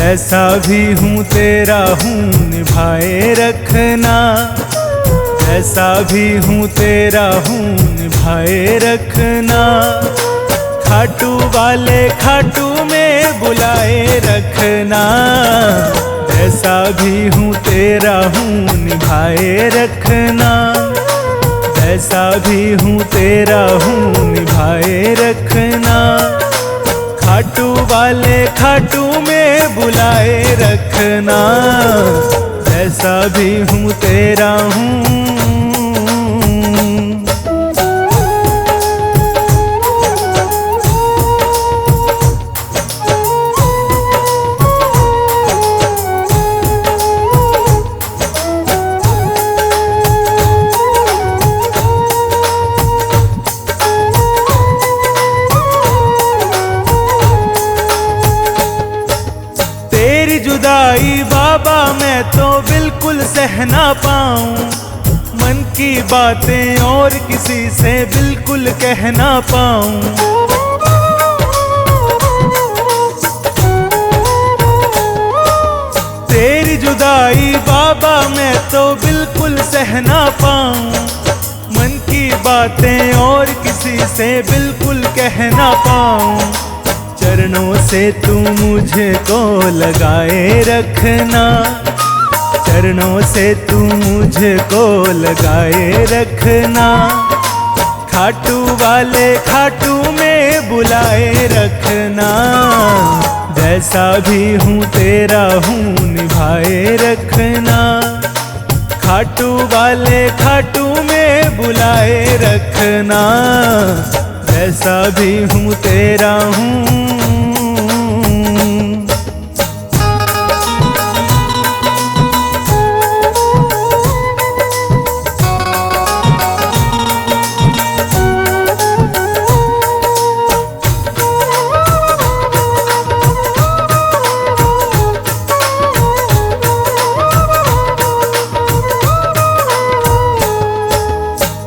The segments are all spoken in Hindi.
जैसा भी हूँ तेरा हूँ निभाए रखना, जैसा भी हूँ तेरा हूँ निभाए रखना। खाटू वाले खाटू में बुलाए रखना, जैसा भी हूँ तेरा हूँ निभाए रखना, जैसा भी हूँ तेरा हूँ निभाए रखना। खाटू वाले खाटू में बुलाए रखना, जैसा भी हूँ तेरा हूँ। जुदाई बाबा मैं तो बिल्कुल सह ना पाऊं, मन की बातें और किसी से बिल्कुल कह ना पाऊं। तेरी जुदाई बाबा मैं तो बिल्कुल सह ना पाऊं, मन की बातें और किसी से बिल्कुल कह ना पाऊं। चरणों से तू मुझे को लगाए रखना, चरणों से तू मुझे को लगाए रखना। खाटू वाले खाटू में बुलाए रखना, जैसा भी हूँ तेरा हूँ निभाए रखना। खाटू वाले खाटू में बुलाए रखना, जैसा भी हूँ तेरा हूँ।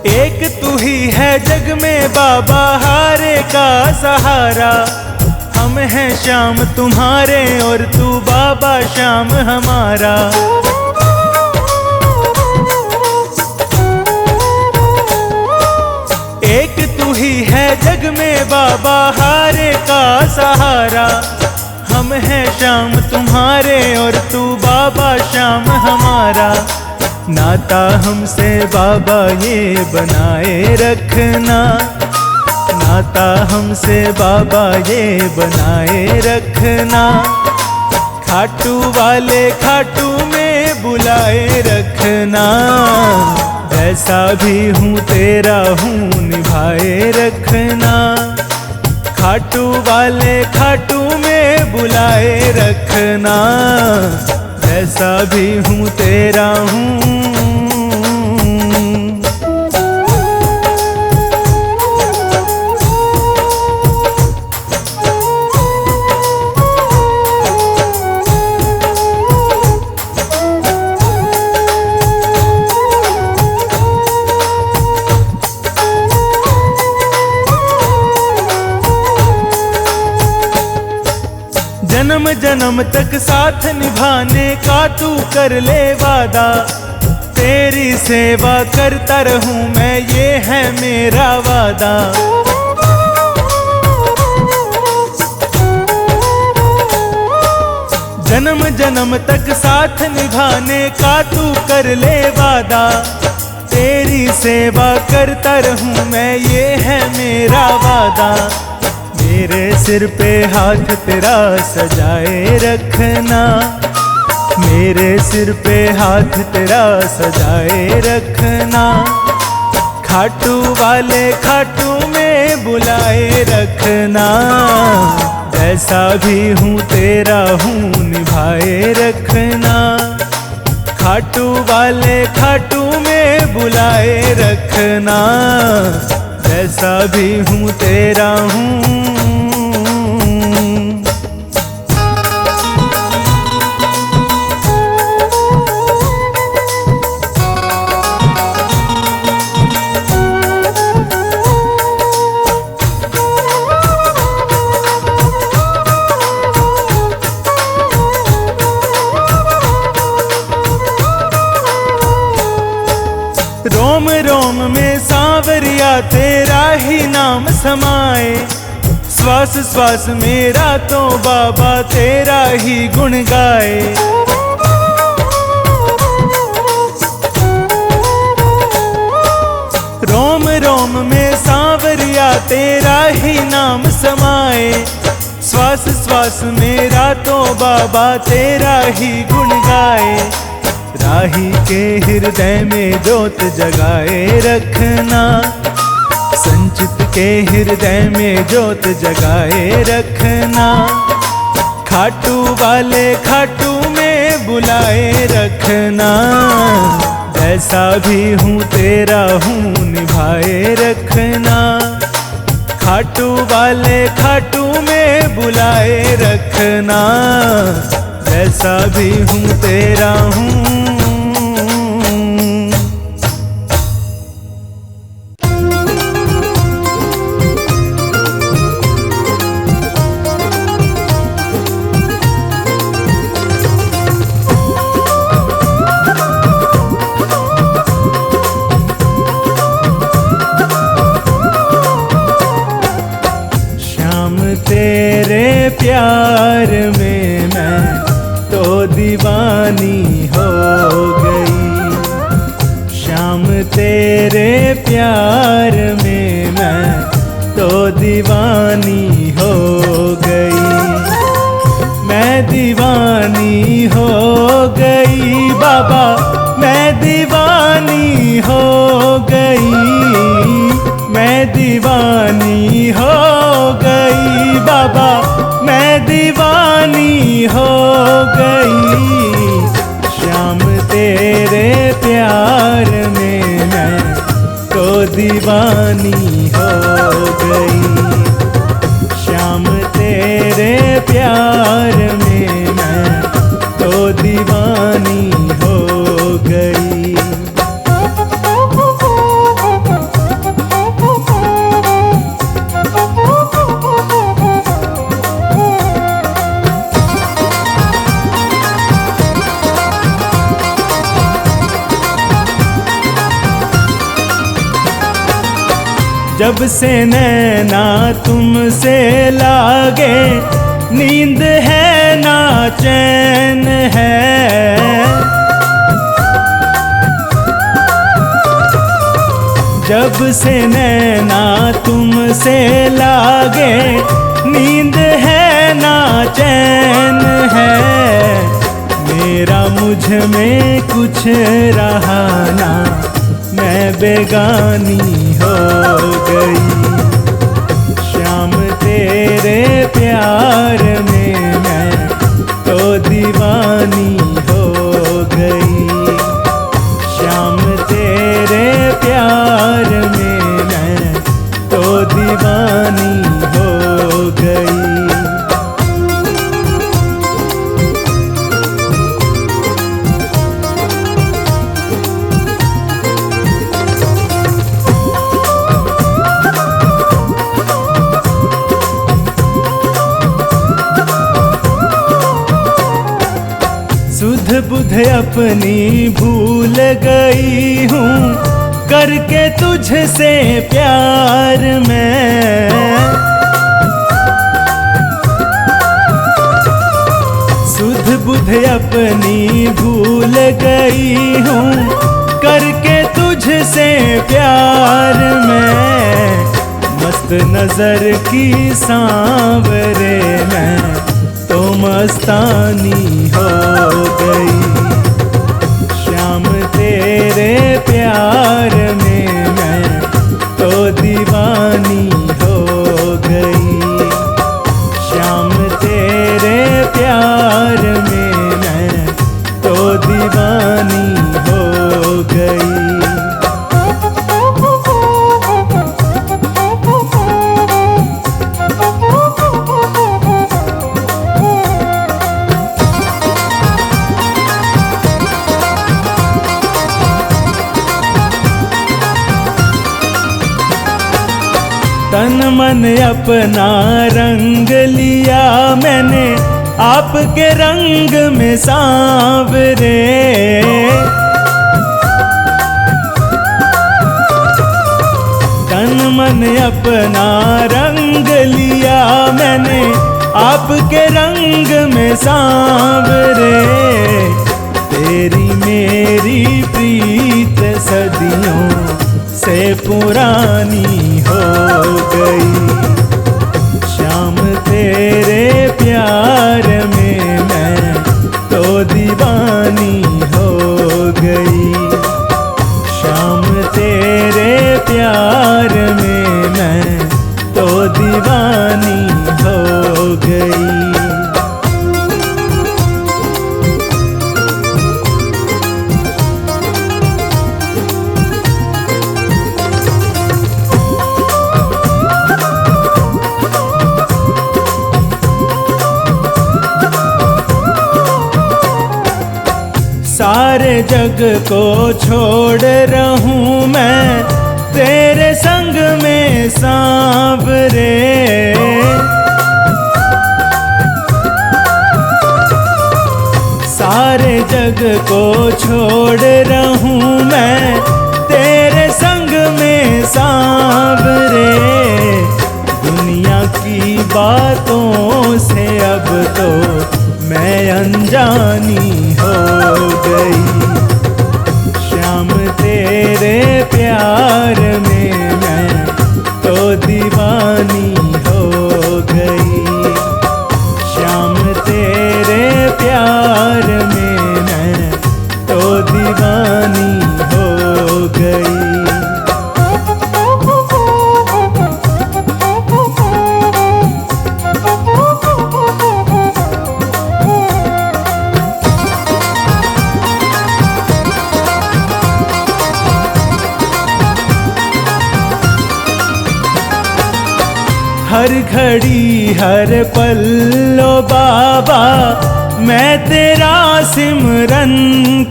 एक तू ही है जग में बाबा हारे का सहारा, हम हैं श्याम तुम्हारे और तू बाबा श्याम हमारा। एक तू ही है जग में बाबा हारे का सहारा, हम हैं श्याम तुम्हारे और तू बाबा श्याम हमारा। नाता हमसे बाबा ये बनाए रखना, नाता हमसे बाबा ये बनाए रखना। खाटू वाले खाटू में बुलाए रखना, जैसा भी हूँ तेरा हूँ निभाए रखना। खाटू वाले खाटू में बुलाए रखना, जैसा भी हूँ तेरा हूँ। जन्म जन्म तक साथ निभाने का तू कर ले वादा, तेरी सेवा करता रहूं मैं ये है मेरा वादा। जन्म जन्म तक साथ निभाने का तू कर ले वादा, तेरी सेवा करता रहूं मैं ये है मेरा वादा। मेरे सिर पे हाथ तेरा सजाए रखना, मेरे सिर पे हाथ तेरा सजाए रखना। खाटू वाले खाटू में बुलाए रखना, जैसा भी हूँ तेरा हूँ निभाए रखना। खाटू वाले खाटू में बुलाए रखना, जैसा भी हूँ तेरा हूँ। तेरा ही नाम समाए, श्वास श्वास मेरा तो बाबा तेरा ही गुण गाए। रोम रोम में सांवरिया तेरा ही नाम समाए, श्वास श्वास मेरा तो बाबा तेरा ही गुण गाए। राही के हृदय में ज्योत जगाए रखना, संचित के हृदय में ज्योत जगाए रखना। खाटू वाले खाटू में बुलाए रखना, जैसा भी हूँ तेरा हूँ निभाए रखना। खाटू वाले खाटू में बुलाए रखना, जैसा भी हूँ तेरा हूँ। तेरे प्यार में मैं तो दीवानी हो गई, शाम तेरे प्यार में मैं तो दीवानी हो गई। मैं दीवानी हो गई बाबा, मैं दीवानी हो गई, मैं दीवानी हो गई बाबा, मैं दीवानी हो गई। शाम तेरे प्यार में मैं तो दीवानी हो गई, शाम तेरे प्यार में मैं तो दीवानी हो गई। जब से नैना तुमसे लागे, नींद है ना चैन है। जब से नैना तुमसे लागे, नींद है ना चैन है। मेरा मुझ में कुछ रहा ना, मैं बेगानी हो गई। शाम तेरे प्यार में मैं तो दीवानी हो गई, शाम तेरे प्यार में मैं तो दीवानी हो गई। सुध बुध अपनी भूल गई हूँ, करके तुझसे प्यार में। सुध बुध अपनी भूल गई हूँ, करके तुझसे प्यार में। मस्त नजर की सांवरे मैं तो मस्तानी हो गई। शाम तेरे प्यार में मैं तो दीवानी हो गई, शाम तेरे प्यार में मैं तो दीवानी हो गई। तन मन अपना रंग लिया मैंने, आपके रंग में सांवरे। तन मन अपना रंग लिया मैंने, आपके रंग में सांवरे। तेरी मेरी प्रीत सदियों से पुरानी हो गई। शाम तेरे प्यार में मैं तो दीवानी हो गई। शाम तेरे प्यार में मैं तो दीवानी हो गई। सारे जग को छोड़ रहूं मैं तेरे संग में सांवरे। सारे जग को छोड़ रहूं मैं तेरे संग में सांवरे। दुनिया की बातों से अब तो मैं अनजानी हो गई। शाम तेरे प्यार में मैं तो दीवानी हो गई। शाम तेरे प्यार में मैं तो दीवानी हो गई। हर घड़ी हर पल्लो बाबा मैं तेरा सिमरन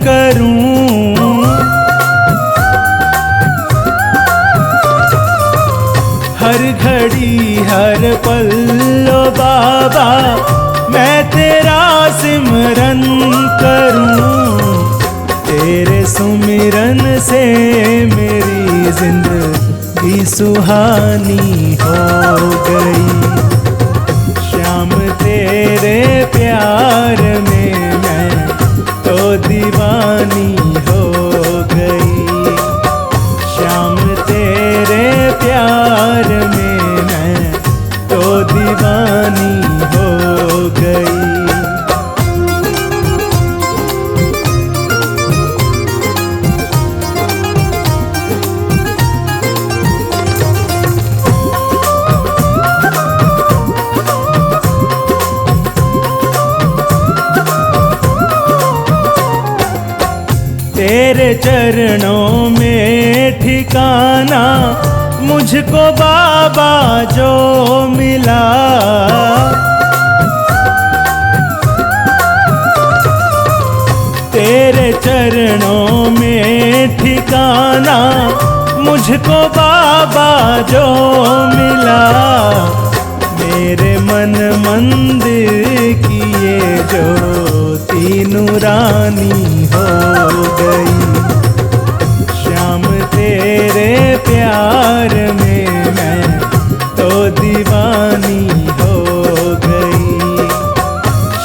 करूं। हर घड़ी हर पल्लो बाबा मैं तेरा सिमरन करूं। तेरे सुमिरन से मेरी जिंदगी सुहानी हो गई। शाम तेरे प्यार में मैं तो दीवानी हो गई। शाम तेरे प्यार में मैं तो दीवानी हो गई। तेरे चरणों में ठिकाना मुझको बाबा जो मिला। तेरे चरणों में ठिकाना मुझको बाबा जो मिला। मेरे मन मंदिर की ये ज्योति नूरानी हो गई। शाम तेरे प्यार में मैं तो दीवानी हो गई।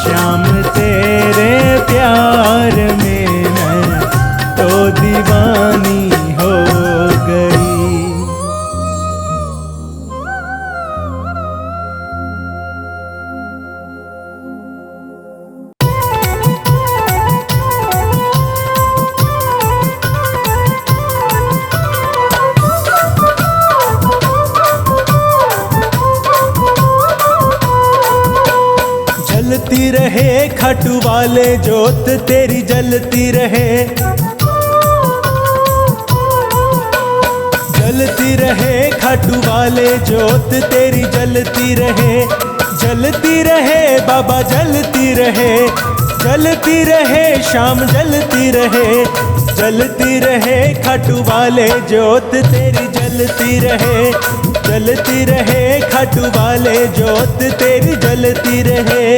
शाम तेरे प्यार में मैं तो दीवानी हो गई। जलती रहे खाटू वाले जोत तेरी जलती रहे। जलती रहे खाटू वाले जोत तेरी जलती रहे। जलती रहे बाबा जलती रहे। जलती रहे शाम जलती रहे। जलती रहे खाटू वाले जोत तेरी जलती रहे। जलती रहे खाटू वाले जोत तेरी जलती रहे।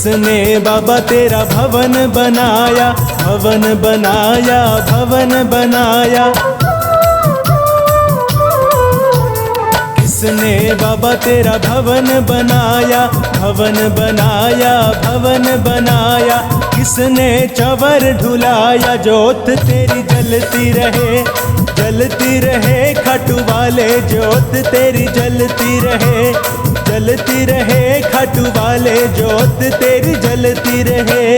किसने बाबा तेरा भवन बनाया, भवन बनाया, भवन बनाया। किसने बाबा तेरा भवन बनाया, भवन बनाया, भवन बनाया। किसने चंवर ढुलाया, जोत तेरी जलती रहे, जलती रहे। खाटू वाले जोत तेरी जलती रहे, जलती रहे। खाटू वाले जोत तेरी जलती रहे।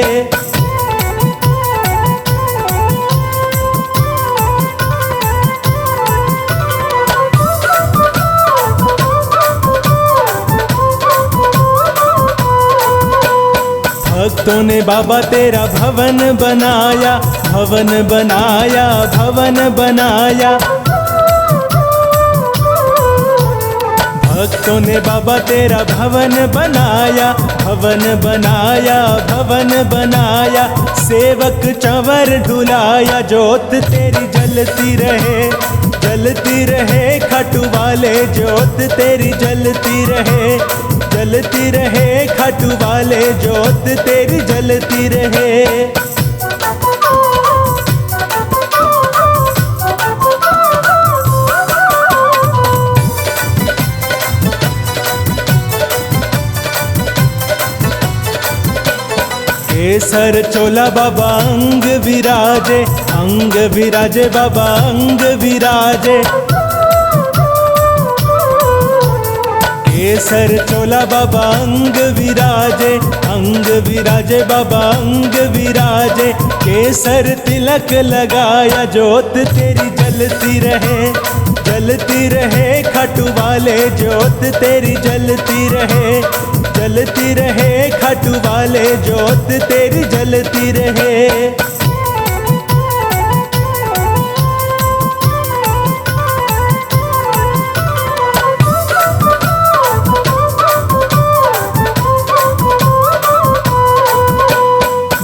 भक्तों ने बाबा तेरा भवन बनाया, भवन बनाया, भवन बनाया। भक्तों ने बाबा तेरा भवन बनाया, भवन बनाया, भवन बनाया। सेवक चंवर ढुलाया, जोत तेरी जलती रहे, जलती रहे। खाटू वाले जोत तेरी जलती रहे, जलती रहे। खाटू वाले जोत तेरी जलती रहे। केसर चोला बाबा अंग विराजे, अंग विराजे बाबा अंग विराजे। केसर चोला बाबा अंग विराजे, अंग विराजे बाबा अंग विराजे। केसर तिलक लगाया, जोत तेरी जलती रहे, जलती रहे। खाटू वाले जोत तेरी जलती रहे, जलती रहे। खाटू वाले जोत तेरी जलती रहे।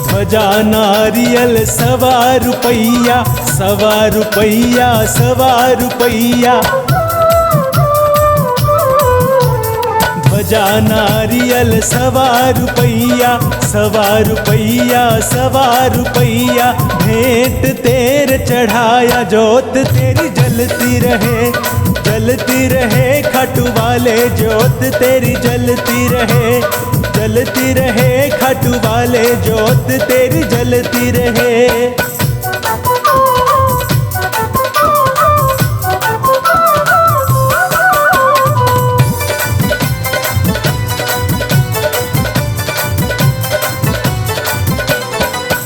ध्वजा नारियल 1.25 रुपया, 1.25 रुपया, 1.25 रुपया। ध्वजा नारियल 1.25 रुपया, 1.25 रुपया, 1.25 रुपया। भेंट तेर चढ़ाया, जोत तेरी जलती रहे, जलती रहे। खाटू वाले जोत तेरी जलती रहे, जलती रहे। खाटू वाले जोत तेरी जलती रहे।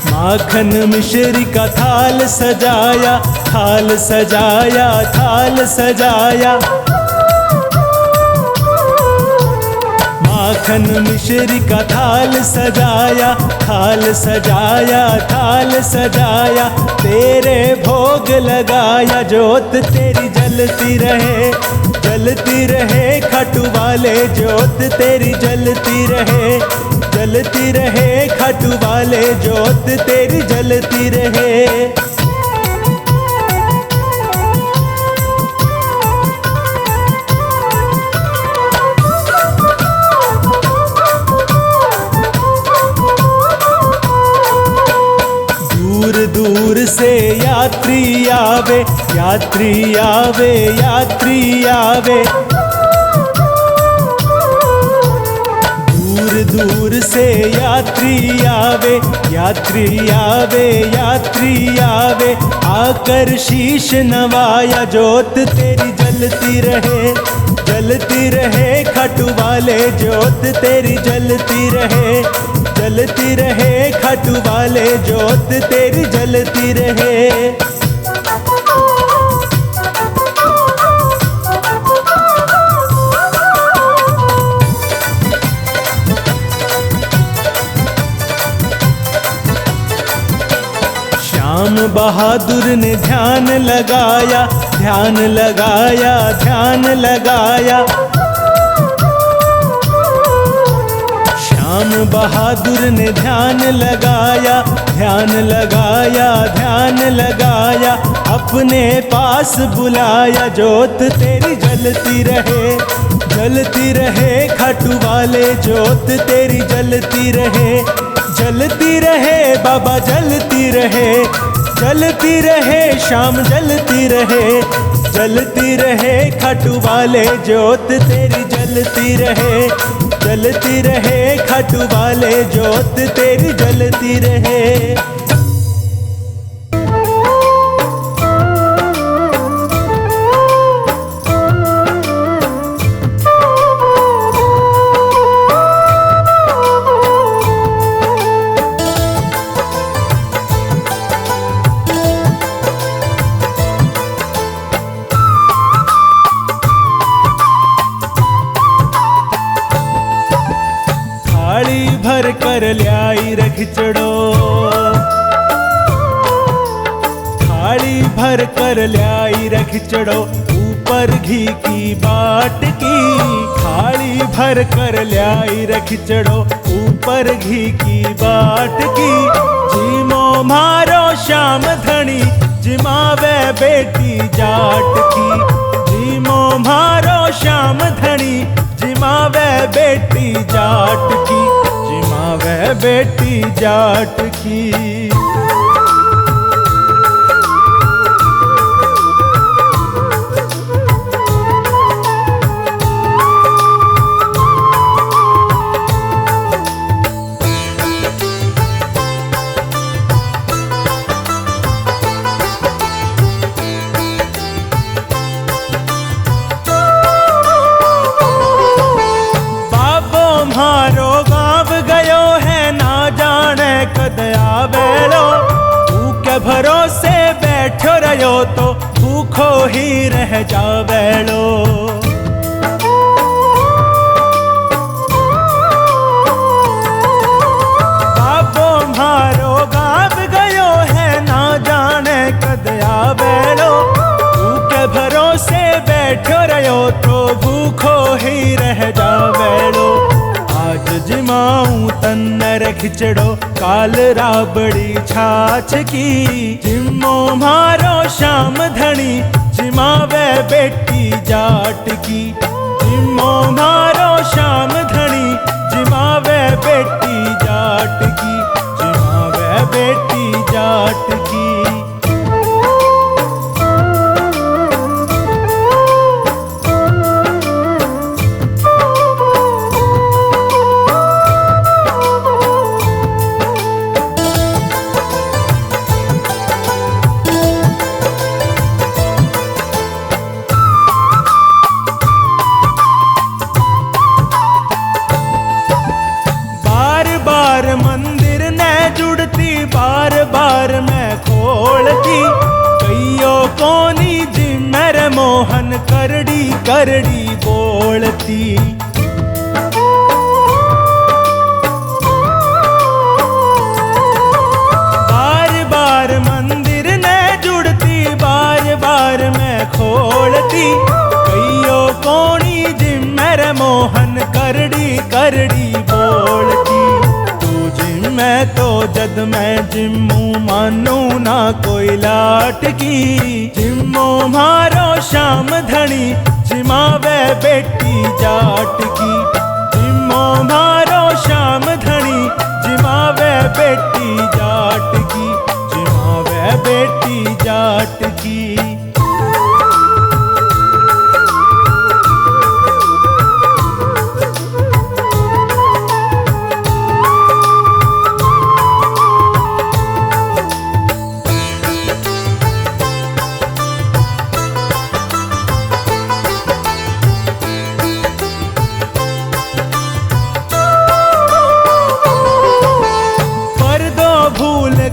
माखन मिश्री का थाल सजाया, थाल सजाया, थाल सजाया। माखन मिश्री का थाल सजाया, थाल सजाया, थाल सजाया। तेरे भोग लगाया, जोत तेरी जलती रहे, जलती रहे। खाटू वाले जोत तेरी जलती रहे, जलती रहे। खाटू वाले जोत तेरी जलती रहे। दूर दूर से यात्री आवे, यात्री आवे, यात्री आवे। दूर दूर से यात्री आवे, यात्री आवे, यात्री आवे। आकर शीश नवाया, जोत तेरी जलती रहे, जलती रहे। खाटू वाले जोत तेरी जलती रहे, जलती रहे। खाटू वाले जोत तेरी जलती रहे। श्याम बहादुर ने ध्यान लगाया, ध्यान लगाया, ध्यान लगाया। श्याम बहादुर ने ध्यान लगाया, ध्यान लगाया, ध्यान लगाया। अपने पास बुलाया, जोत तेरी जलती रहे, जलती रहे। खाटू वाले जोत तेरी जलती रहे, जलती रहे बाबा जलती रहे, जलती रहे शाम जलती रहे, जलती रहे खाटू वाले जोत तेरी जलती रहे, जलती रहे खाटू वाले जोत तेरी जलती रहे। थाली भर कर ल्याई रखिचड़ो, थाली भर कर ल्याई रखिचड़ो, ऊपर घी की बाट की, थाली भर कर ल्याई रखिचड़ो, ऊपर घी की बाट की। जीमो मारो श्याम धनी जिमावे बेटी जाट की, जीमो मारो श्याम धनी जिमावे बेटी जाट की, जिमावे बेटी जाट की। म्हारो गाँव गयो है ना जाने कद आवेलो, भूखे भरोसे बैठो रहो तो भूखो ही रह जावेलो। बाबो म्हारो गाँव गयो है ना जाने कद आवेलो, भूखे भरोसे बैठो रहो तो भूखो ही रह जावेलो। आज जिमाऊं तन्नर खिचड़ो काल राबड़ी छाछ की, जिमो मारो श्याम धनी जिमावे बेटी जाट की, जिमो मारो श्याम धनी जिमावे बेटी जाट की, जिमावे बेटी जाट की। मंदिर ने जुड़ती बार बार मैं खोलती, कईयो कोनी जी मेरे मोहन करड़ी करड़ी बोलती। बार बार मंदिर ने जुड़ती बार बार मैं खोलती, कईयो कोनी जी मेरे मोहन करड़ी करड़ी बोलती। मैं तो जद मैं जिम्मू मानू ना कोई लाट की, जिम्मो मारो श्याम धनी जिमावे बेटी जाट की, जिम्मो मारो श्याम धनी जिमावे बेटी जाट की, जिमावे बेटी जाट की।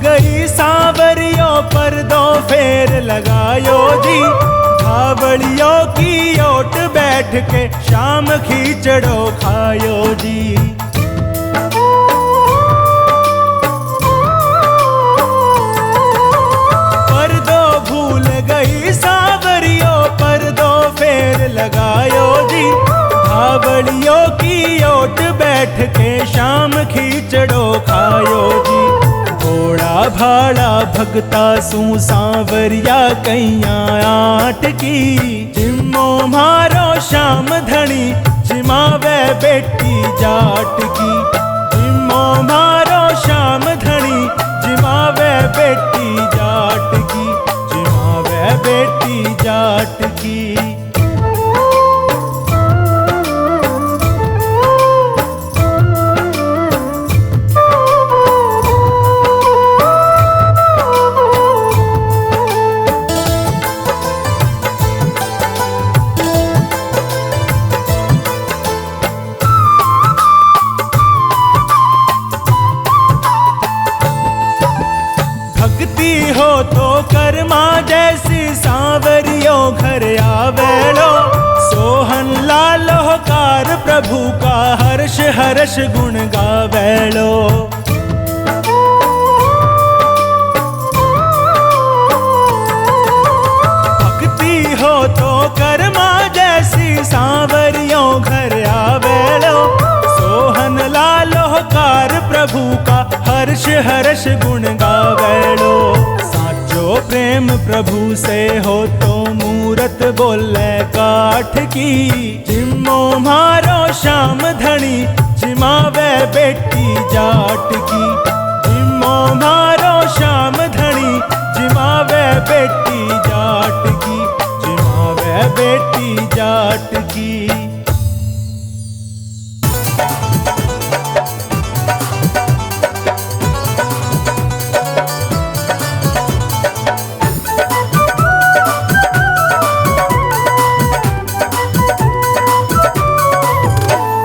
गई सांवरियों पर दो फेर लगायो जी, धावड़ियों की ओट बैठ के शाम खीचड़ो खायो जी। पर दो भूल गई सांवरियों पर दो फेर लगायो जी, धावड़ियों की ओट बैठ के शाम खीचड़ो खायो जी। घोड़ा भाड़ा भगता सू सांवरिया कैया आट की, जिम्मो मारो श्याम धनी जिमा जिमावे बेटी जाट की। जिम्मो मारो श्याम धनी जिमावे बेटी जाट की, जिमावे बेटी जाट की। हो तो कर्मा जैसी सांवरियो घर आवेलो। सोहन लालोकार प्रभु का हर्ष हर्ष गुण गावेलो। भक्ति हो तो कर्मा जैसी सांवरियो घर आवेलो। सोहन लालोकार प्रभु का हर्ष हर्ष गुण गावेलो। साचो प्रेम प्रभु से हो तो मूरत बोले काठ की। जिम्मो मारो श्याम धनी जिमावे बेटी जाट की। जिम्मो मारो श्याम धनी जिमावे बेटी जाट की, जिमावे बेटी जाट की।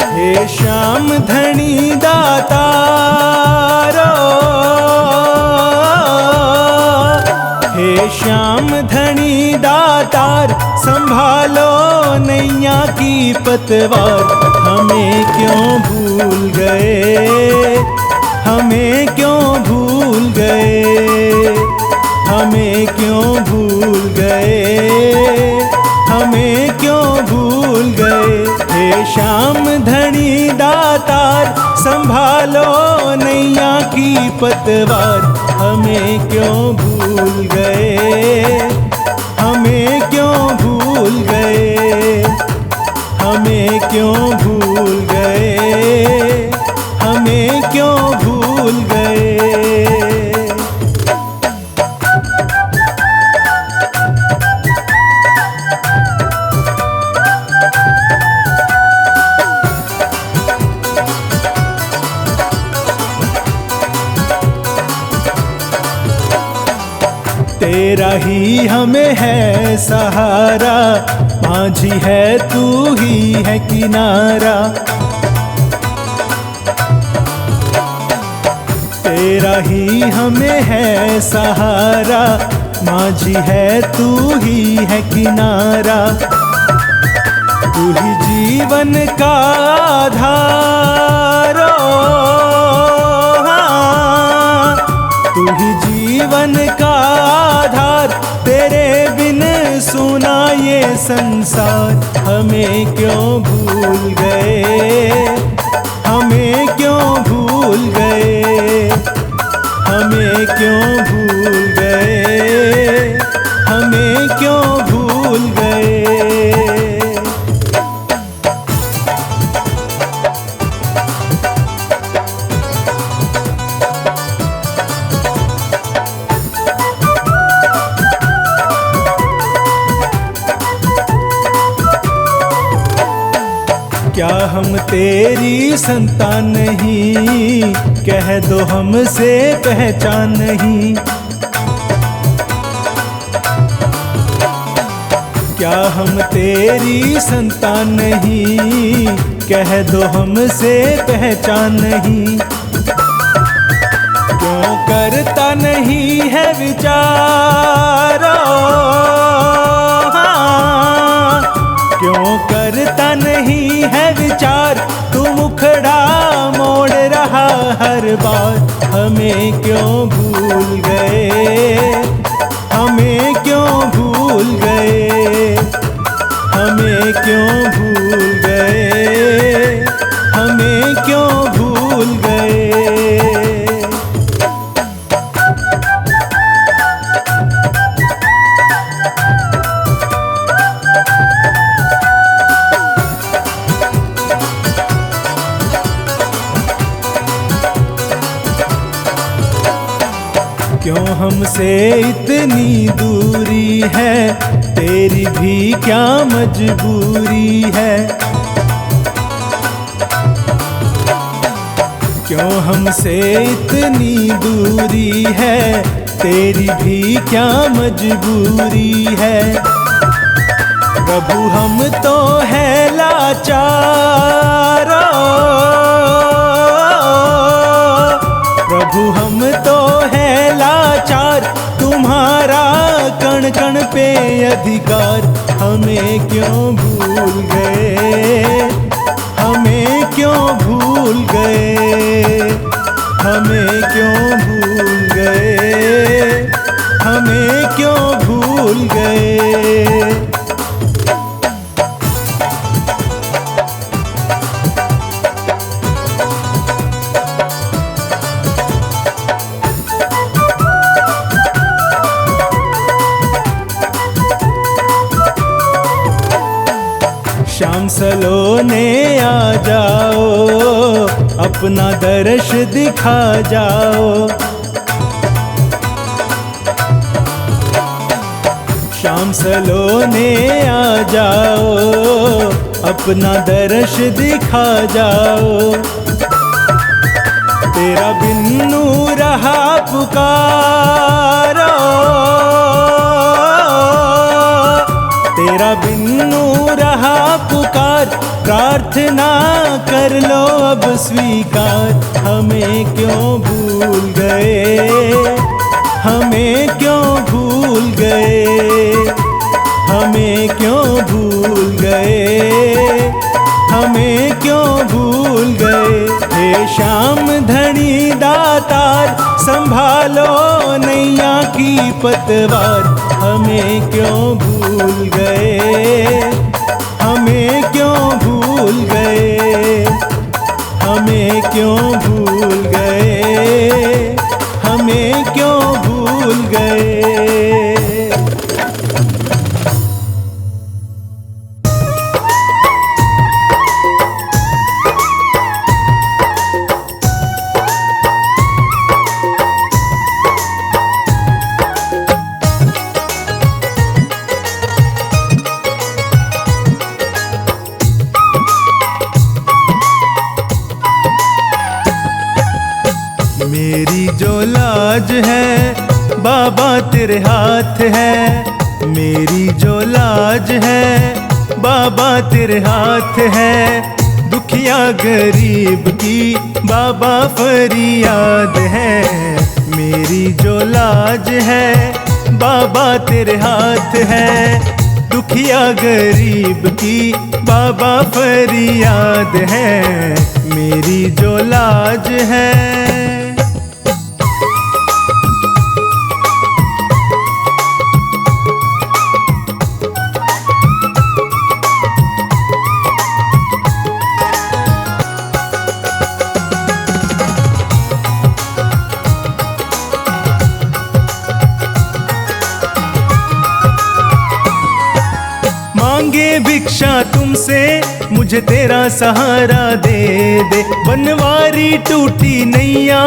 हे श्याम धनी दातारो, हे श्याम धनी दातार संभालो नैया की पतवार। हमें क्यों भूल गए, हमें क्यों भूल गए, हमें क्यों भूल गए, हमें क्यों भूल गए। हे श्याम धनी दातार संभालो नैया की पतवार। हमें क्यों भूल गए, हमें क्यों भूल गए, हमें क्यों भूल गए, हमें क्यों भूल गए। तेरा ही हमें है सहारा, माझी है तू ही है किनारा। तेरा ही हमें है सहारा, माझी है तू ही है किनारा। तू ही जीवन का आधार, तू ही जीवन का आधार। तेरे बिन सुना ये संसार। हमें क्यों भूल गए, हमें क्यों भूल गए, हमें क्यों भूल गए, हमें क्यों भूल गए। क्या हम तेरी संतान नहीं, कह दो हमसे पहचान नहीं। क्या हम तेरी संतान नहीं, कह दो हमसे पहचान नहीं। क्यों करता नहीं है विचार, क्यों करता नहीं है विचार। तू मुखड़ा मोड़ रहा हर बार। हमें क्यों भूल गए, हमें क्यों भूल गए, हमें क्यों भूल गए, हमें क्यों भूल गए। क्यों हमसे इतनी दूरी है, तेरी भी क्या मजबूरी है। क्यों हमसे इतनी दूरी है, तेरी भी क्या मजबूरी है। प्रभु हम तो है लाचार, प्रभु हम तो है लाचार, तुम्हारा कण कण पे अधिकार। हमें क्यों भूल गए, हमें क्यों भूल गए, हमें क्यों भूल गए, हमें क्यों भूल गए। शाम सलोने आ जाओ, अपना दर्श दिखा जाओ। शाम सलोने आ जाओ, अपना दर्श दिखा जाओ। तेरा बिन्नू रहा पुकारो, तेरा बिन्नू रहा पुकार। प्रार्थना कर लो अब स्वीकार। हमें क्यों भूल गए, हमें क्यों भूल गए, हमें क्यों भूल गए, हमें क्यों भूल गए। हे श्याम धनी दातार, संभालो नैया की पतवार। हमें क्यों भूल गए, हमें क्यों भूल गए, हमें क्यों भूल गए, हमें क्यों भूल गए। मेरी जो लाज है बाबा तेरे हाथ है, मेरी जो लाज है बाबा तेरे हाथ है। दुखिया गरीब की बाबा फरियाद है, मेरी जो लाज है बाबा तेरे हाथ है। दुखिया गरीब की बाबा फरियाद है, मेरी जो लाज है। मांगे भिक्षा तुमसे मुझे तेरा सहारा दे दे। बनवारी टूटी नैया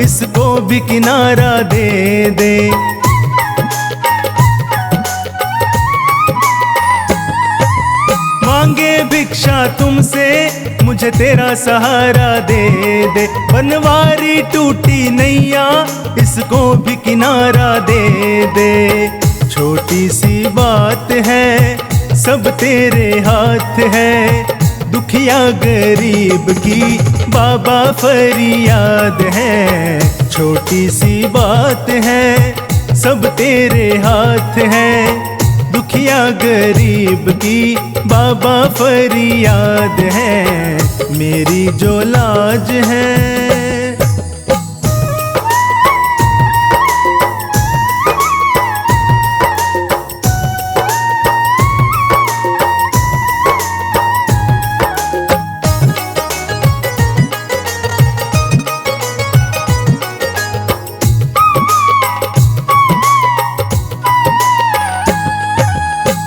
इसको भी किनारा दे दे। मांगे भिक्षा तुमसे मुझे तेरा सहारा दे दे। बनवारी टूटी नैया इसको भी किनारा दे दे। छोटी सी बात है सब तेरे हाथ है। दुखिया गरीब की बाबा फरियाद है। छोटी सी बात है सब तेरे हाथ है। दुखिया गरीब की बाबा फरियाद है। मेरी जो लाज है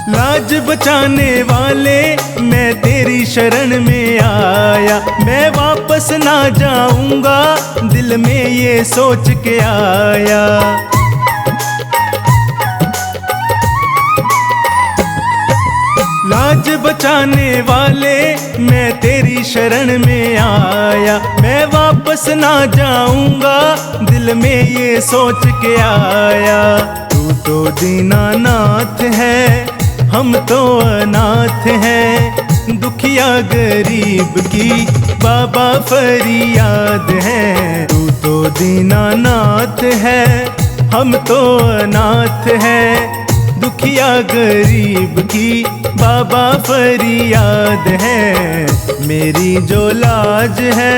लाज बचाने वाले मैं तेरी शरण में आया। मैं वापस ना जाऊंगा दिल में ये सोच के आया। बचाने वाले, मैं तेरी शरण में आया। मैं वापस ना जाऊंगा, दिल में ये सोच के आया। तू तो दीनानाथ है, हम तो अनाथ हैं। दुखिया गरीब की बाबा फरियाद है। तू तो दीनानाथ है, हम तो अनाथ हैं। दुखिया गरीब की बाबा फरियाद है, मेरी जो लाज है।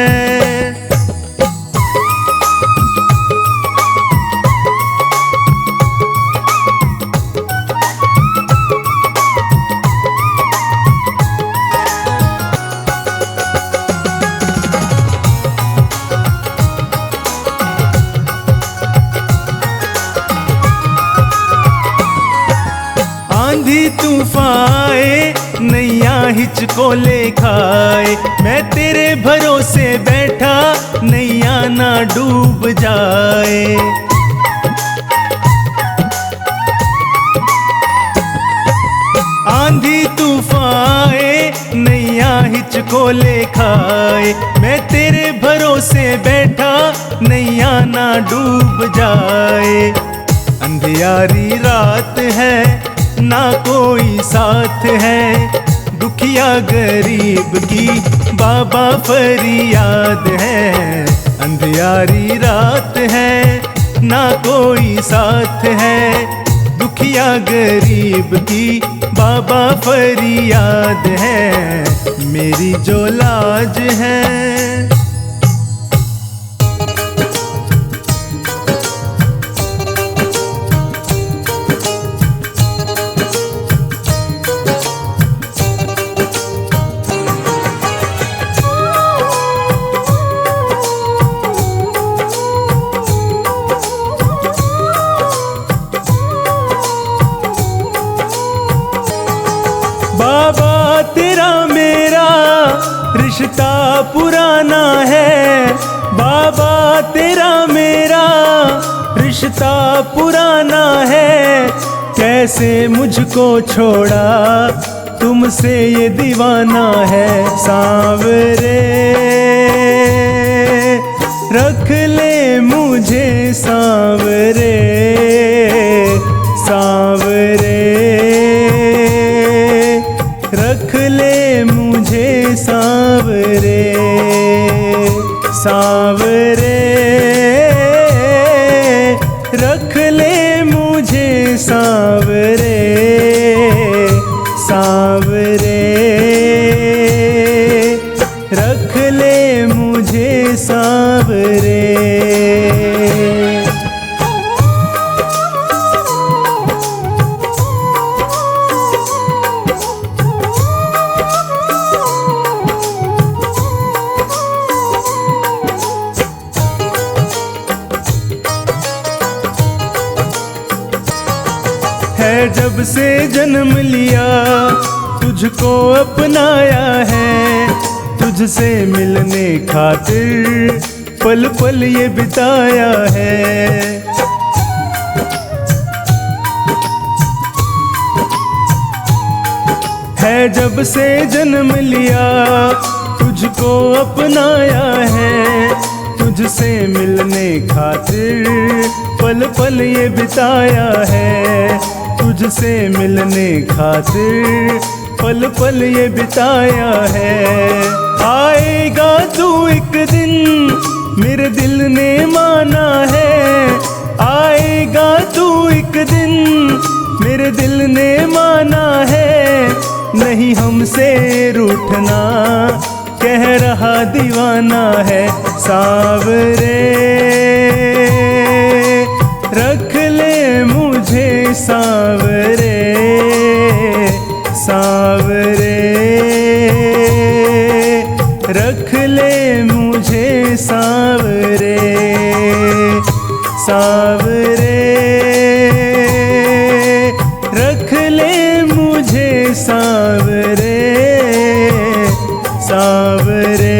आंधी तूफान आए, नैया हिचकोले खाए, मैं तेरे भरोसे बैठा, नैया ना डूब जाए। आंधी तूफान आए, नैया हिचकोले खाए, मैं तेरे भरोसे बैठा, नैया ना डूब जाए। अंधियारी रात है, ना कोई साथ है। दुखिया गरीब की बाबा फरियाद है। अंधियारी रात है, ना कोई साथ है। दुखिया गरीब की बाबा फरियाद है, मेरी जो लाज है। बाबा तेरा मेरा रिश्ता पुराना है। बाबा तेरा मेरा रिश्ता पुराना है। कैसे मुझको छोड़ा, तुमसे ये दीवाना है। सांवरे रख ले मुझे, सांवरे सांवरे रख ले मुझे, सांवरे सांवरे रख ले मुझे, सांवरे सांवरे रख ले मुझे, सांवरे। है जब से जन्म लिया, तुझको अपनाया है। तुझसे मिलने खातिर पल पल ये बिताया है। है जब से जन्म लिया, तुझको अपनाया है। तुझसे मिलने खातिर पल पल ये बिताया है। तुझसे मिलने खातिर पल पल ये बिताया है। आएगा तू एक दिन, मेरे दिल ने माना है। आएगा तू एक दिन, मेरे दिल ने माना है। नहीं हमसे रूठना, कह रहा दीवाना है। सांवरे रख ले मुझे, सांवरे सांवरे रख ले मुझे, सांवरे सांवरे रख ले मुझे, सांवरे सांवरे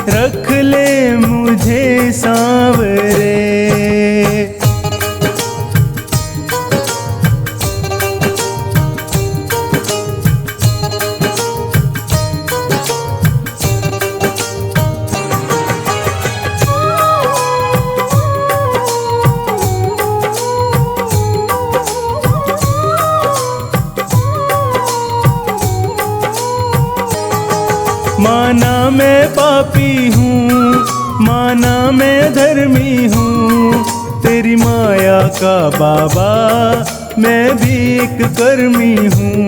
रख ले मुझे, सांवरे। माना मैं पापी हूँ, माना मैं धर्मी हूँ, तेरी माया का बाबा मैं भी एक कर्मी हूँ।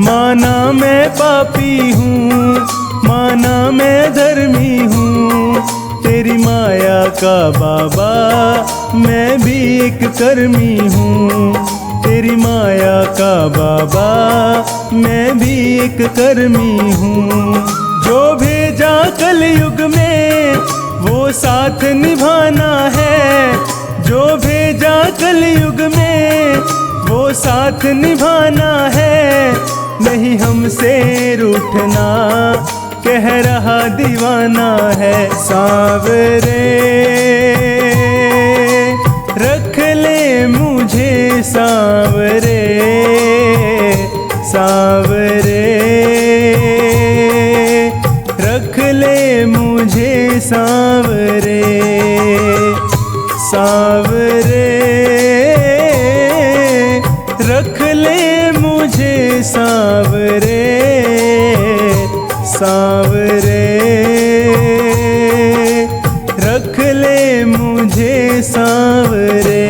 माना मैं पापी हूँ, माना मैं धर्मी हूँ, तेरी माया का बाबा मैं भी एक कर्मी हूँ। तेरी माया का बाबा मैं भी एक कर्मी हूँ। जो भेजा कलयुग में वो साथ निभाना है, जो भेजा कलयुग में वो साथ निभाना है। नहीं हमसे रूठना कह रहा दीवाना है। सांवरे रख ले मुझे सांवरे, सांवरे रख ले मुझे सांवरे, सांवरे रख ले मुझे सांवरे, सांवरे रख ले मुझे सांवरे।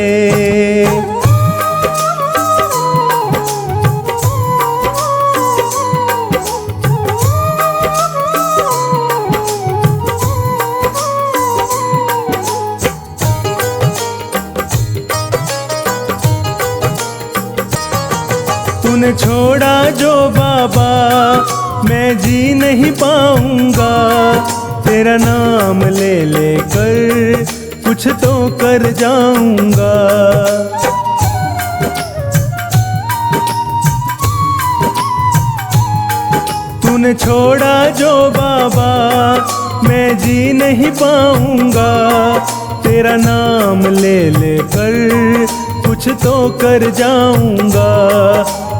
तूने छोड़ा जो बाबा मैं जी नहीं पाऊंगा, तेरा नाम ले लेकर कुछ तो कर जाऊंगा। तूने छोड़ा जो बाबा मैं जी नहीं पाऊंगा, तेरा नाम ले लेकर कुछ तो कर जाऊंगा।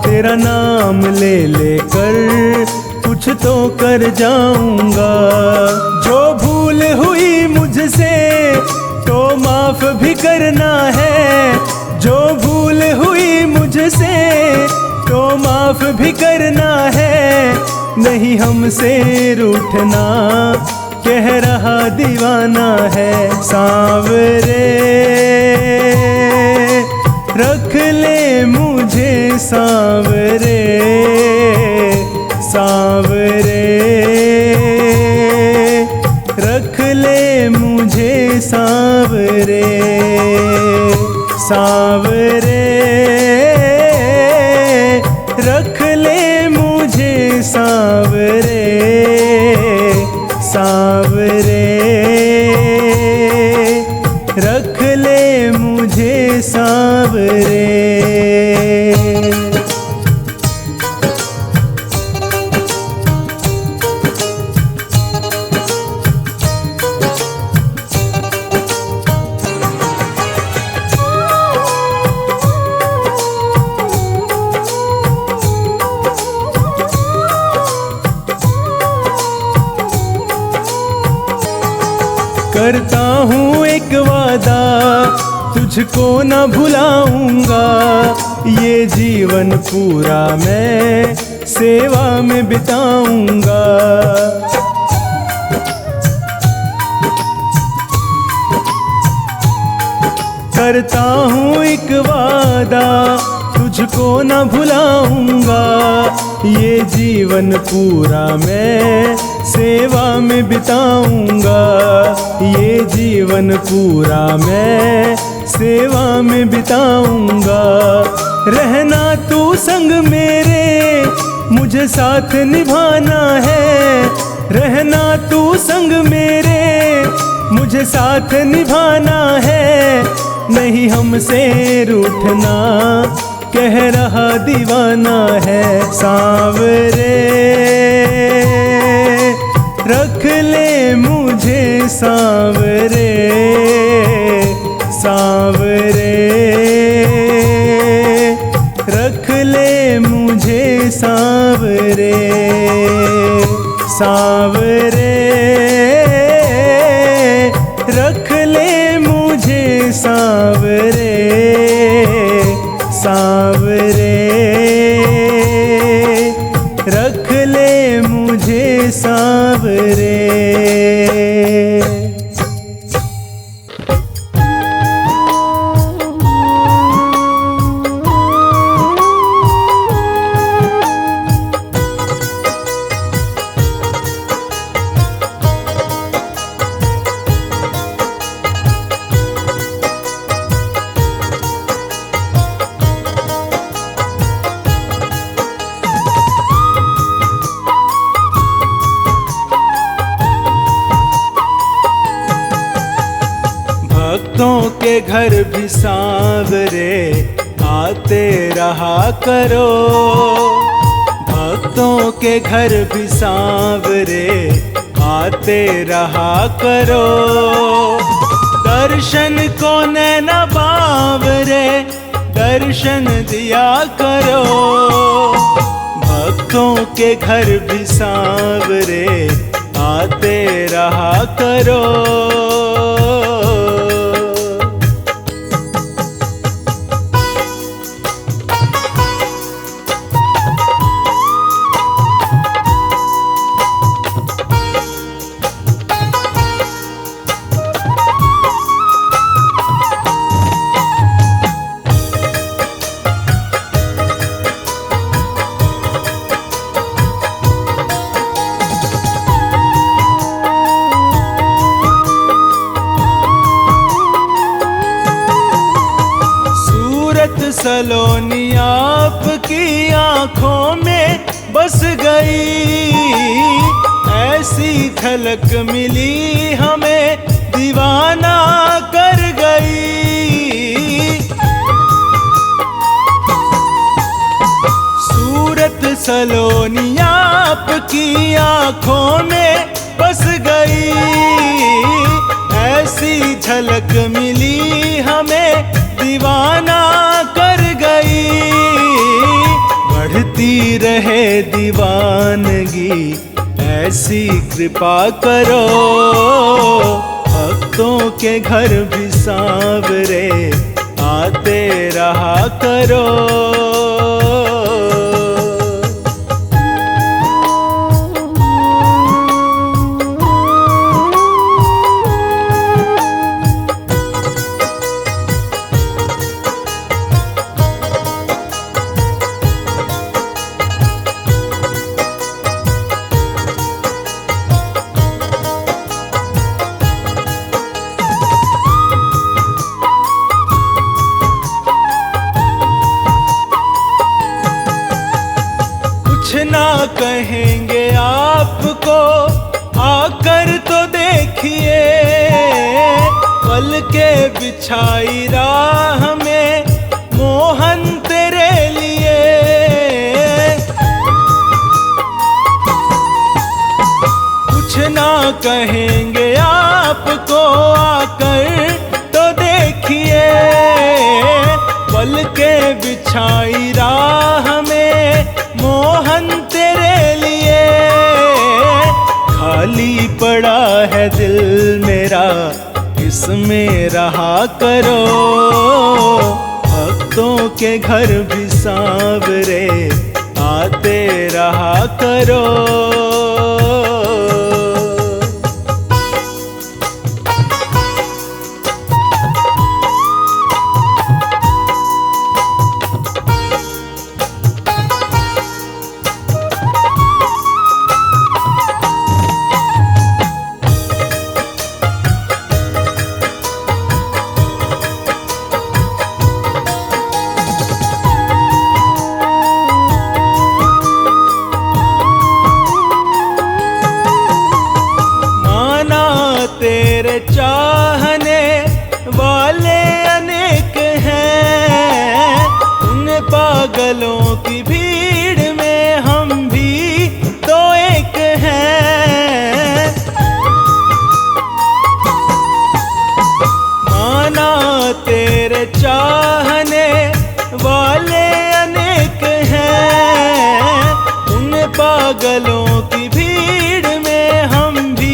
तेरा नाम ले लेकर कुछ तो कर जाऊंगा। जो भूल हुई मुझसे तो माफ भी करना है, जो भूल हुई मुझसे तो माफ भी करना है। नहीं हमसे रूठना कह रहा दीवाना है। सांवरे रख ले मुझे सांवरे, सांवरे रख ले मुझे सांवरे, सांवरे रख ले मुझे सांवरे, सांवरे रख ले मुझे सांवरे। करता हूँ एक वादा तुझको न भुलाऊंगा, ये जीवन पूरा मैं सेवा में बिताऊंगा। करता हूँ एक वादा तुझको न भुलाऊंगा, ये जीवन पूरा मैं सेवा में बिताऊंगा। ये जीवन पूरा मैं सेवा में बिताऊंगा। रहना तू संग मेरे मुझे साथ निभाना है, रहना तू संग मेरे मुझे साथ निभाना है। नहीं हमसे रूठना कह रहा दीवाना है। सांवरे रख ले मुझे सांवरे, सांवरे रख ले मुझे सांवरे, सांवरे रख ले मुझे सांवरे, सांवरे, रख ले मुझे सांवरे। भक्तों के घर भी सांवरे आते रहा करो, भक्तों के घर भी सांवरे आते रहा करो। दर्शन को नैना बावरे दर्शन दिया करो, भक्तों के घर भी सांवरे आते रहा करो। सलोनी आपकी आंखों में बस गई, ऐसी झलक मिली हमें दीवाना कर गई। सूरत सलोनी आपकी आंखों में बस गई, ऐसी झलक मिली हमें दीवाना कर गई। बढ़ती रहे दीवानगी ऐसी कृपा करो, भक्तों के घर भी सांवरे आते रहा करो। ना कहेंगे आपको आकर तो देखिए, पल के बिछाई राह में मोहन तेरे लिए। कुछ ना कहेंगे आपको आकर तो देखिए, पल के बिछाई राह में मोहन तेरे लिए। खाली पड़ा है दिल मेरा इसमें रहा करो, भक्तों के घर भी सांवरे आते रहा करो। तेरे चाहने वाले अनेक हैं, उन पागलों की भीड़ में हम भी तो एक हैं। माना तेरे चाहने वाले अनेक हैं, उन पागलों की भीड़ में हम भी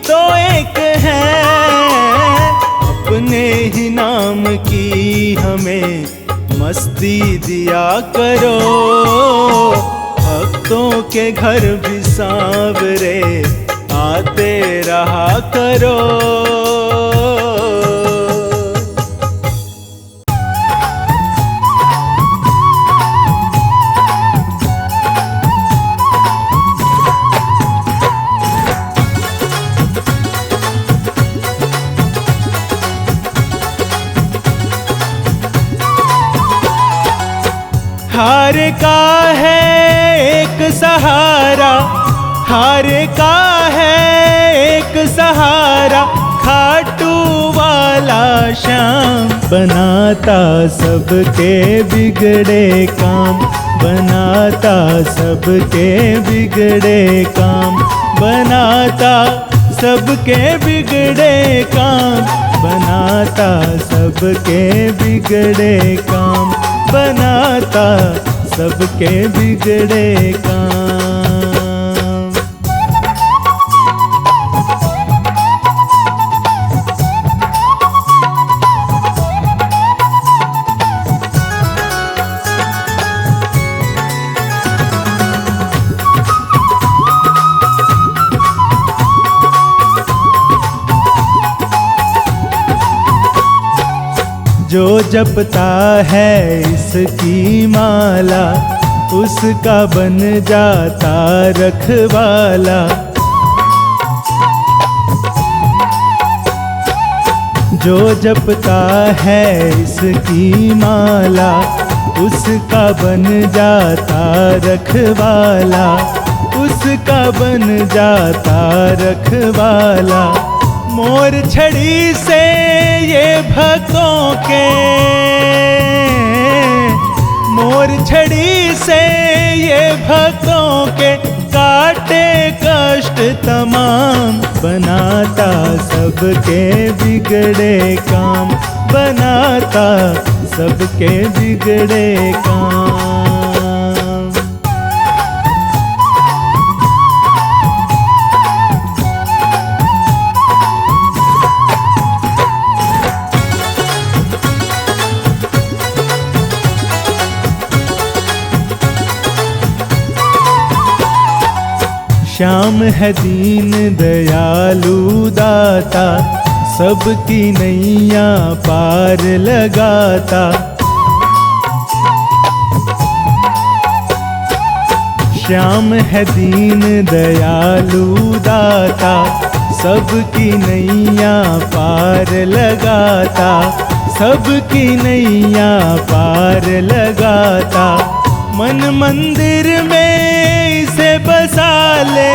तो एक हैं। अपने ही नाम की हमें मस्ती दिया करो, भक्तों के घर भी सांवरे आते रहा करो। हार का है एक सहारा, हार का है एक सहारा, खाटू वाला श्याम बनाता सबके बिगड़े काम, बनाता सबके बिगड़े काम, बनाता सबके बिगड़े काम, बनाता सबके बिगड़े काम, बनाता सबके बिगड़े काम। जो जपता है इसकी माला, उसका बन जाता रखवाला। जो जपता है इसकी माला, उसका बन जाता रखवाला, उसका बन जाता रखवाला। मोर छड़ी से ये भक्तों के, मोर छड़ी से ये भक्तों के काटे कष्ट तमाम, बनाता सबके बिगड़े काम, बनाता सबके बिगड़े काम। श्याम है दीन दयालु दाता, सबकी नैया पार लगाता। श्याम है दीन दयालु दाता, सबकी नैया पार लगाता, सबकी नैया पार लगाता। मन मंदिर में इसे बसा ले,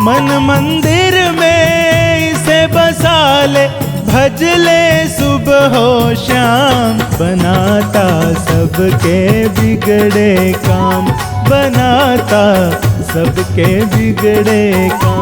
मन मंदिर में इसे बसा ले, भज ले सुबह हो शाम, बनाता सबके बिगड़े काम, बनाता सबके बिगड़े काम।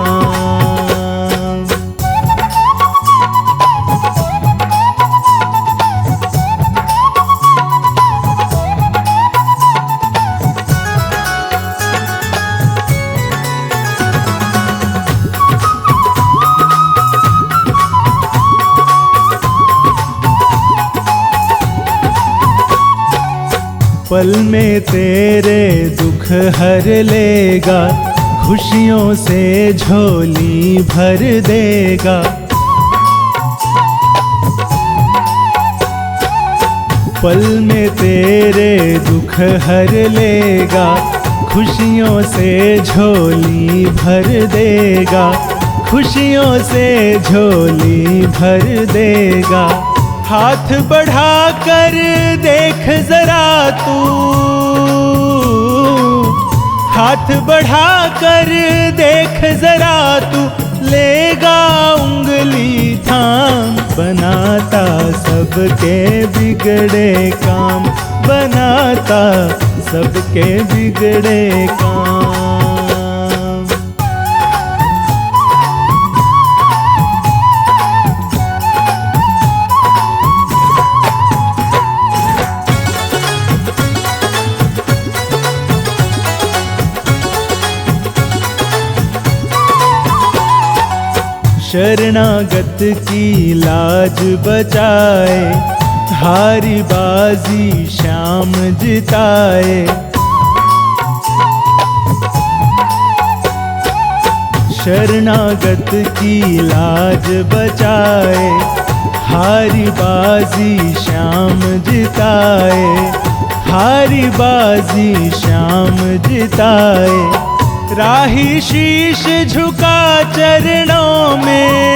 पल में तेरे दुख हर लेगा, खुशियों से झोली भर देगा। पल में तेरे दुख हर लेगा, खुशियों से झोली भर देगा, खुशियों से झोली भर देगा। हाथ बढ़ा कर देख जरा तू, हाथ बढ़ा कर देख जरा तू, लेगा उंगली थाम, बनाता सबके बिगड़े काम, बनाता सबके बिगड़े काम। शरणागत की लाज बचाए, हारी बाजी श्याम जिताए। शरणागत की लाज बचाए, हारी बाजी श्याम जिताए, हारी बाजी श्याम जिताए। राही शीश झुका चरणों में,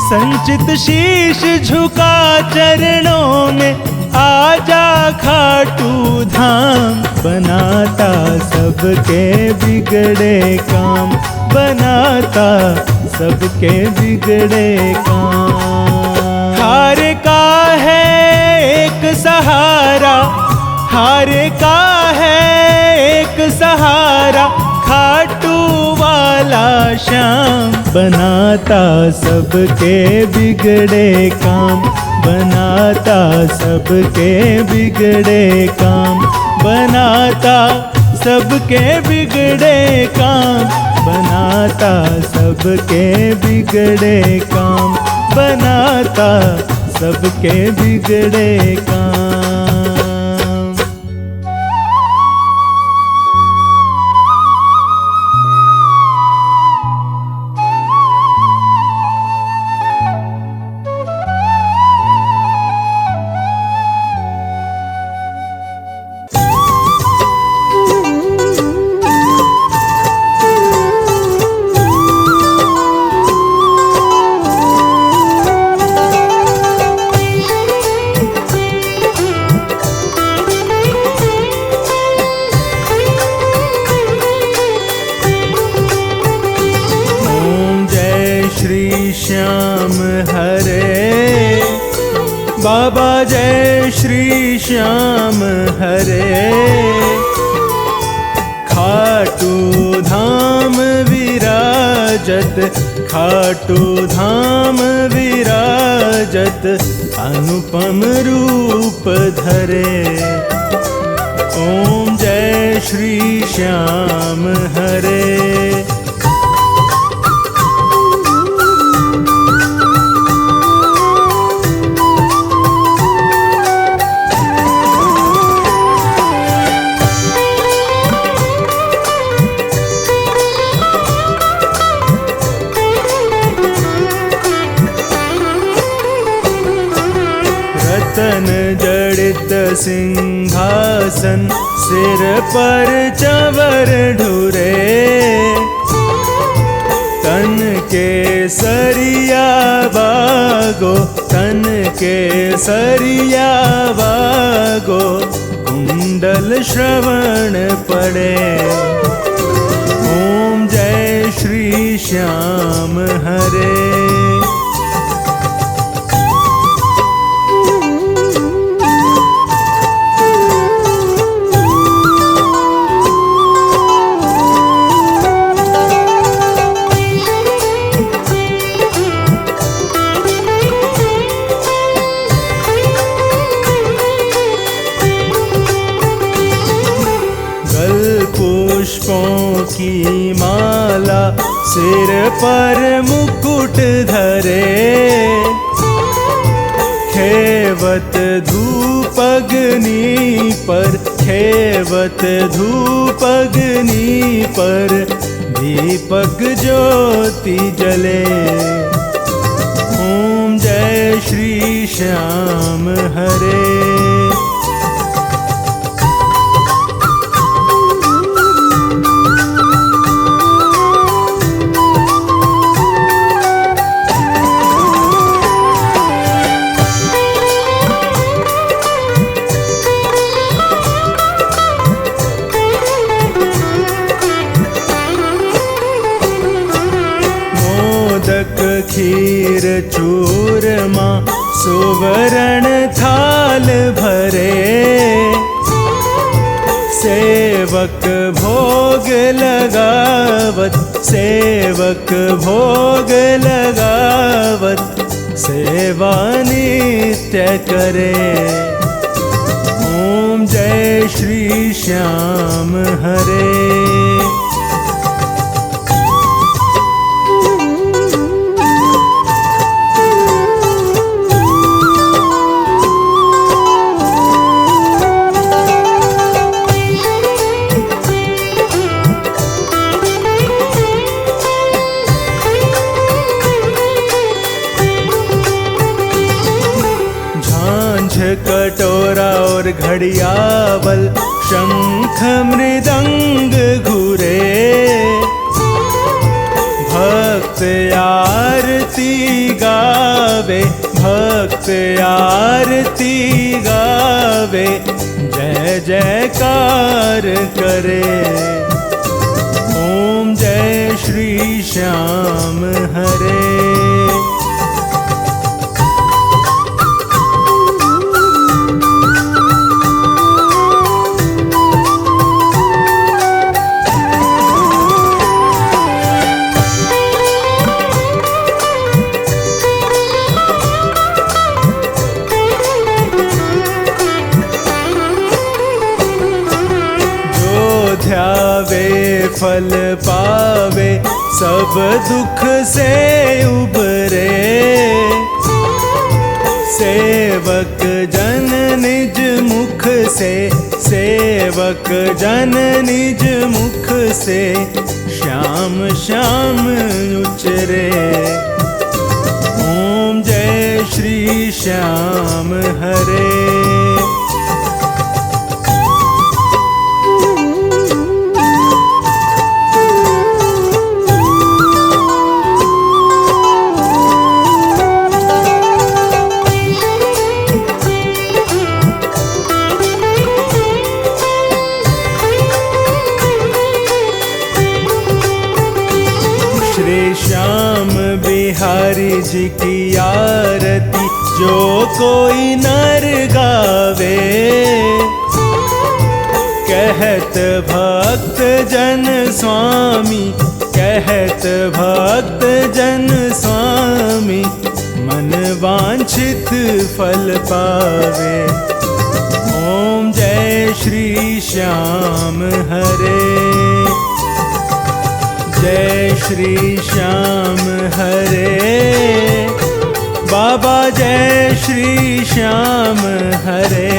संचित शीश झुका चरणों में, आजा खाटू धाम। बनाता सबके बिगड़े काम, बनाता सबके बिगड़े काम। हार का है एक सहारा, हार का है एक सहारा, खाटू वाला श्याम। बनाता सबके बिगड़े काम, बनाता सबके बिगड़े काम, बनाता सबके बिगड़े काम, बनाता सबके बिगड़े काम, बनाता सबके बिगड़े काम। श्याम हरे बाबा, जय श्री श्याम हरे। खाटू धाम विराजत, खाटू धाम विराजत, अनुपम रूप धरे। ओम जय श्री श्याम हरे। रतन जड़ित सिंहासन, सिर पर चंवर ढुरे। तन के सरिया बागो, तन के सरिया बागो, कुंडल श्रवण पड़े। ओम जय श्री श्याम हरे। पुष्पों की माला, सिर पर मुकुट धरे। खेवत धूप अग्नि पर, खेवत धूप अग्नि पर, दीपक ज्योति जले। ओम जय श्री श्याम हरे। खीर चूरमा, सुवर्ण थाल भरे। सेवक भोग लगावत, सेवक भोग लगावत, सेवा नित्य करे। ओम जय श्री श्याम हरे। कटोरा और घड़ियावल, शंख मृदंग घुरे। भक्त आरती गावे, भक्त आरती गावे, जय जयकार करे। ओम जय श्री श्याम हरे। ध्यावे फल पावे, सब दुख से उबरे। सेवक जन निज मुख से, सेवक जन निज मुख से, श्याम श्याम उचरे। ओम जय श्री श्याम हरे। श्री श्याम बिहारी जी की आरती जो कोई नर गावे। कहत भक्त जन स्वामी, कहत भक्त जन स्वामी, मन वांछित फल पावे। ओम जय श्री श्याम हरे। जय श्री श्याम हरे। बाबा जय श्री श्याम हरे।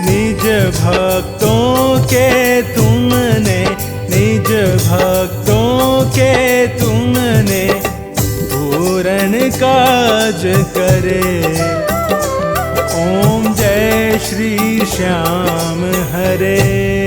निज भक्तों के तुमने, निज भक्तों के तुमने, पूर्ण काज करे। ओम जय श्री श्याम हरे।